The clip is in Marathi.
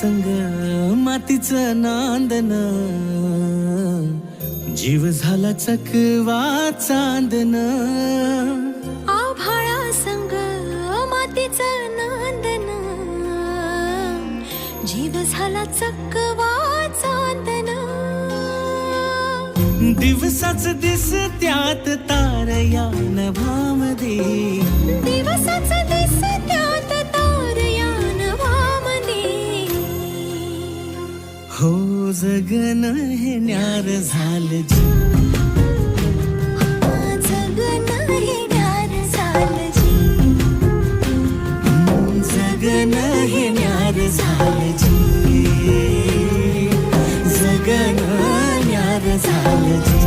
संग मातीचं नांदन, जीव झाला चकवा चांदन. आभाळा संग मातीचं नांदन, जीव झाला चकवा चांदन. दिवसाच दिसत्यात तार या नभामध्ये, दिवसाच दिसत्यात तार या नभामध्ये. हो जगन हे न्यार झालं जी, जगन हे न्यार झालं जी. जगन हे न्यार झालं जी, जगन न्यार झालं जी.